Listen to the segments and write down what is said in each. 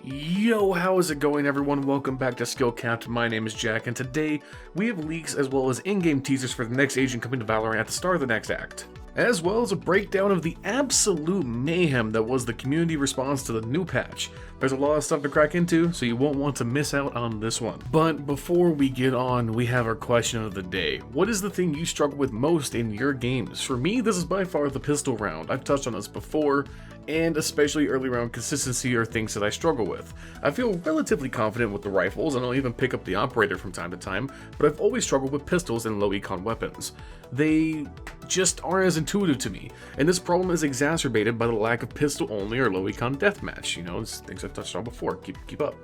Yo, how is it going everyone? Welcome back to SkillCapped. My name is Jack, and today we have leaks as well as in-game teasers for the next agent coming to Valorant at the start of the next act, as well as a breakdown of the absolute mayhem that was the community response to the new patch. There's a lot of stuff to crack into, so you won't want to miss out on this one. But before we get on, we have our question of the day. What is the thing you struggle with most in your games? For me, this is by far the pistol round. I've touched on this before, and especially early round consistency are things that I struggle with. I feel relatively confident with the rifles, and I'll even pick up the operator from time to time, but I've always struggled with pistols and low econ weapons. They just aren't as intuitive to me, and this problem is exacerbated by the lack of pistol only or low econ deathmatch. You know, it's things I've touched on before. Keep up.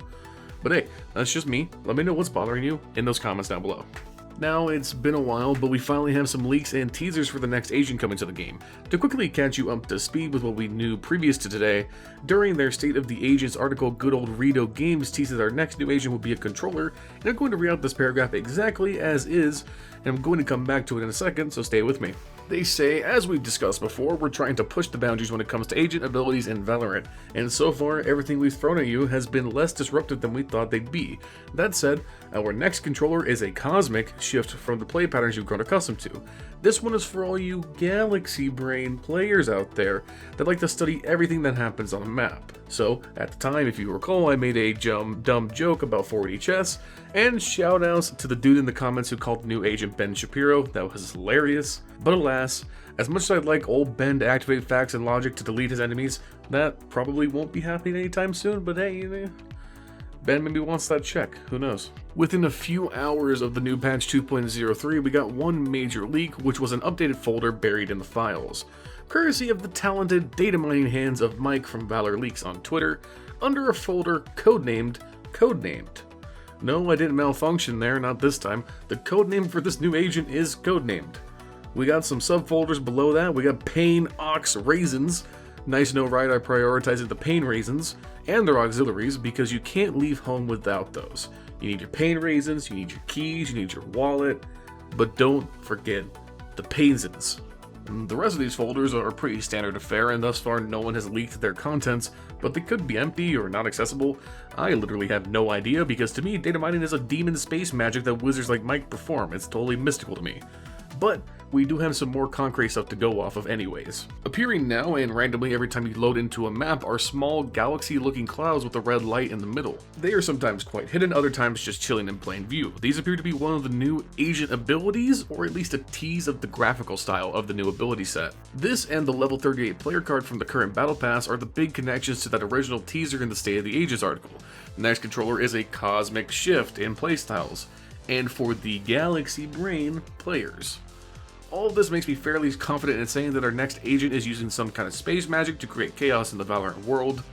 But hey, that's just me. Let me know what's bothering you in those comments down below. Now, it's been a while, but we finally have some leaks and teasers for the next agent coming to the game. To quickly catch you up to speed with what we knew previous to today, during their State of the Agents article, good old Rito Games teases our next new agent will be a controller, and I'm going to read out this paragraph exactly as is, and I'm going to come back to it in a second, so stay with me. They say, as we've discussed before, we're trying to push the boundaries when it comes to agent abilities in Valorant, and so far, everything we've thrown at you has been less disruptive than we thought they'd be. That said, our next controller is a cosmic shift from the play patterns you've grown accustomed to. This one is for all you galaxy brain players out there that like to study everything that happens on a map. So, at the time, if you recall, I made a dumb joke about 4D chess, and shoutouts to the dude in the comments who called the new agent Ben Shapiro. That was hilarious. But alas, as much as I'd like old Ben to activate facts and logic to delete his enemies, that probably won't be happening anytime soon, but hey, Ben maybe wants that check, who knows. Within a few hours of the new patch 2.03, we got one major leak, which was an updated folder buried in the files. Courtesy of the talented data mining hands of Mike from Valor Leaks on Twitter, under a folder codenamed. No, I didn't malfunction there, not this time. The codename for this new agent is codenamed. We got some subfolders below that. We got Pain Ox Raisins. Nice to know, right? I prioritized the Pain Raisins and their auxiliaries because you can't leave home without those. You need your Pain Raisins, you need your keys, you need your wallet, but don't forget the Painsins. The rest of these folders are pretty standard affair, and thus far no one has leaked their contents, but they could be empty or not accessible. I literally have no idea because to me, data mining is a demon space magic that wizards like Mike perform. It's totally mystical to me. But we do have some more concrete stuff to go off of anyways. Appearing now and randomly every time you load into a map are small galaxy-looking clouds with a red light in the middle. They are sometimes quite hidden, other times just chilling in plain view. These appear to be one of the new agent abilities, or at least a tease of the graphical style of the new ability set. This and the level 38 player card from the current battle pass are the big connections to that original teaser in the State of the Agents article. The next controller is a cosmic shift in playstyles, and for the galaxy brain players. All of this makes me fairly confident in saying that our next agent is using some kind of space magic to create chaos in the Valorant world.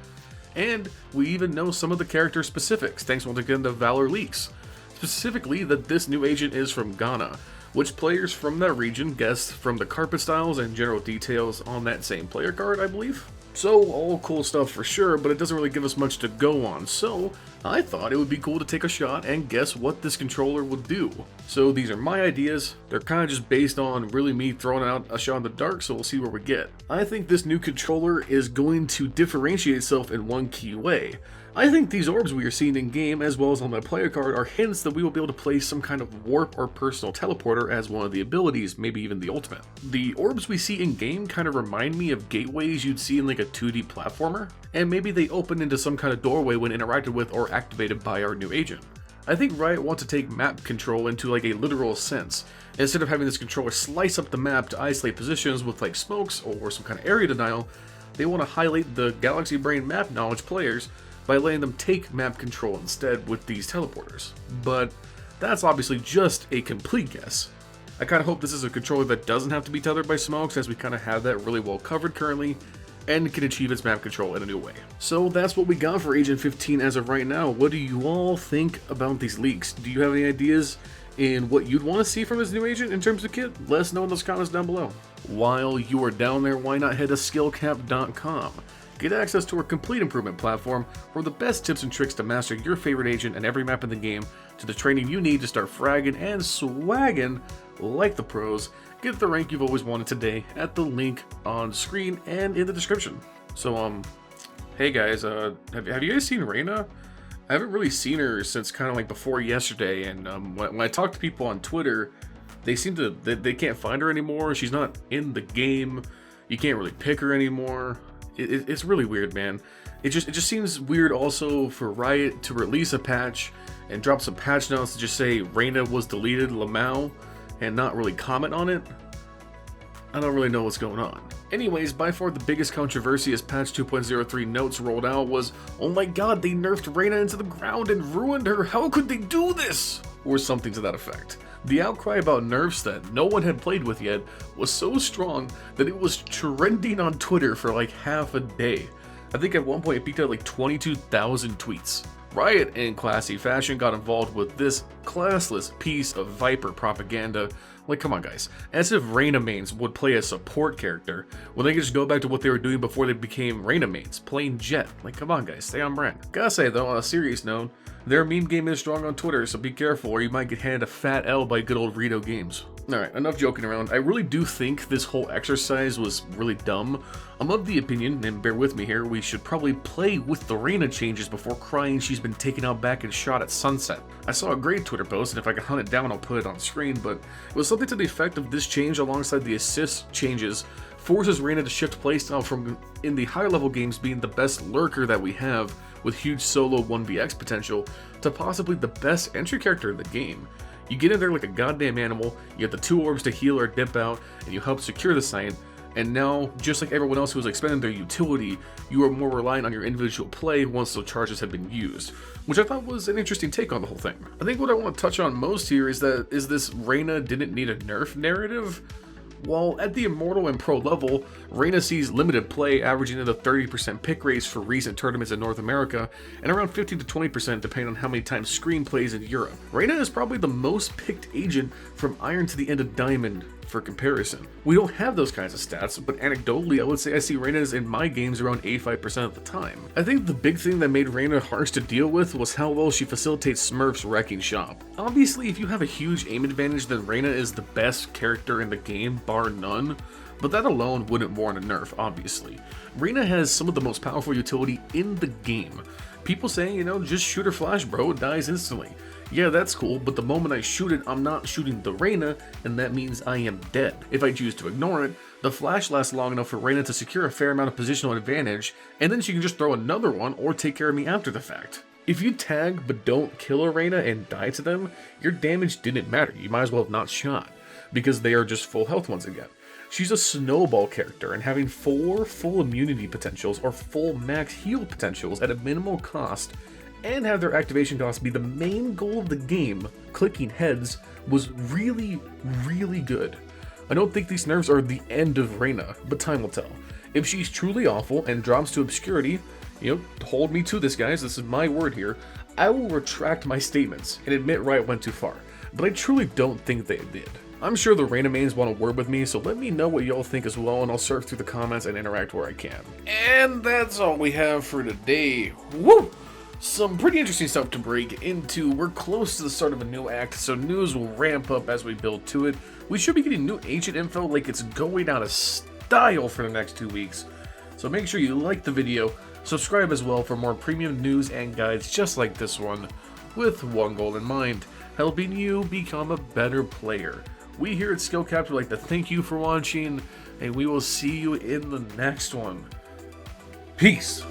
And we even know some of the character specifics, thanks once again to Valor Leaks. Specifically that this new agent is from Ghana, which players from that region guessed from the carpet styles and general details on that same player card, I believe. So, all cool stuff for sure, but it doesn't really give us much to go on, so I thought it would be cool to take a shot and guess what this controller will do. So these are my ideas, they're kind of just based on really me throwing out a shot in the dark, so we'll see where we get. I think this new controller is going to differentiate itself in one key way. I think these orbs we are seeing in game, as well as on my player card, are hints that we will be able to place some kind of warp or personal teleporter as one of the abilities, maybe even the ultimate. The orbs we see in game kind of remind me of gateways you'd see in like a 2D platformer, and maybe they open into some kind of doorway when interacted with or activated by our new agent. I think Riot wants to take map control into like a literal sense. Instead of having this controller slice up the map to isolate positions with like smokes or some kind of area denial, they want to highlight the galaxy brain map knowledge players by letting them take map control instead with these teleporters. But that's obviously just a complete guess. I kind of hope this is a controller that doesn't have to be tethered by smokes, as we kind of have that really well covered currently, and can achieve its map control in a new way. So that's what we got for Agent 15 as of right now. What do you all think about these leaks? Do you have any ideas in what you'd want to see from this new agent in terms of kit? Let us know in those comments down below. While you are down there, why not head to SkillCapped.com? Get access to our complete improvement platform for the best tips and tricks to master your favorite agent and every map in the game, to the training you need to start fragging and swagging like the pros. Get the rank you've always wanted today at the link on screen and in the description. So, Hey guys, have you guys seen Reyna? I haven't really seen her since kind of like before yesterday, and when I talk to people on Twitter, they seem to they can't find her anymore. She's not in the game. You can't really pick her anymore. It's really weird, man. It just seems weird also for Riot to release a patch and drop some patch notes to just say Reyna was deleted, Lamau, and not really comment on it. I don't really know what's going on. Anyways, by far the biggest controversy as patch 2.03 notes rolled out was, oh my god, they nerfed Reyna into the ground and ruined her, how could they do this? Or something to that effect. The outcry about nerfs that no one had played with yet was so strong that it was trending on Twitter for like half a day. I think at one point it peaked at like 22,000 tweets. Riot, in classy fashion, got involved with this classless piece of Viper propaganda. Like, come on guys, as if Reyna mains would play a support character when they could just go back to what they were doing before they became Reyna mains, playing Jett. Like, come on guys, stay on brand. Gotta say though, on a serious note, their meme game is strong on Twitter, so be careful or you might get handed a fat L by good old Rito Games. Alright, enough joking around. I really do think this whole exercise was really dumb. I'm of the opinion, and bear with me here, we should probably play with the Reyna changes before crying she's been taken out back and shot at sunset. I saw a great Twitter post, and if I can hunt it down I'll put it on screen, but it was something to the effect of this change alongside the assist changes forces Reyna to shift playstyle from in the higher level games being the best lurker that we have with huge solo 1vx potential to possibly the best entry character in the game. You get in there like a goddamn animal, you get the 2 orbs to heal or dip out, and you help secure the site, and now, just like everyone else who was expending their utility, you are more reliant on your individual play once those charges have been used, which I thought was an interesting take on the whole thing. I think what I want to touch on most here is this Reyna didn't need a nerf narrative. While at the Immortal and Pro level, Reyna sees limited play, averaging at a 30% pick rates for recent tournaments in North America, and around 15 to 20% depending on how many times Screen plays in Europe. Reyna is probably the most picked agent from Iron to the end of Diamond for comparison. We don't have those kinds of stats, but anecdotally I would say I see Reyna's in my games around 85% of the time. I think the big thing that made Reyna harsh to deal with was how well she facilitates Smurfs wrecking shop. Obviously, if you have a huge aim advantage, then Reyna is the best character in the game, bar none, but that alone wouldn't warrant a nerf, obviously. Reyna has some of the most powerful utility in the game. People saying, you know, just shoot her flash bro, it dies instantly. Yeah, that's cool, but the moment I shoot it, I'm not shooting the Reyna, and that means I am dead. If I choose to ignore it, the flash lasts long enough for Reyna to secure a fair amount of positional advantage, and then she can just throw another one or take care of me after the fact. If you tag but don't kill a Reyna and die to them, your damage didn't matter, you might as well have not shot, because they are just full health once again. She's a snowball character, and having 4 full immunity potentials or full max heal potentials at a minimal cost and have their activation cost be the main goal of the game, clicking heads, was really, really good. I don't think these nerfs are the end of Reyna, but time will tell. If she's truly awful and drops to obscurity, you know, hold me to this guys, this is my word here, I will retract my statements and admit Riot went too far, but I truly don't think they did. I'm sure the Reyna mains want to word with me, so let me know what y'all think as well, and I'll surf through the comments and interact where I can. And that's all we have for today. Woo! Some pretty interesting stuff to break into. We're close to the start of a new act, so news will ramp up as we build to it. We should be getting new agent info like it's going out of style for the next 2 weeks. So make sure you like the video, subscribe as well for more premium news and guides just like this one, with one goal in mind, helping you become a better player. We here at SkillCapped would like to thank you for watching, and we will see you in the next one. Peace!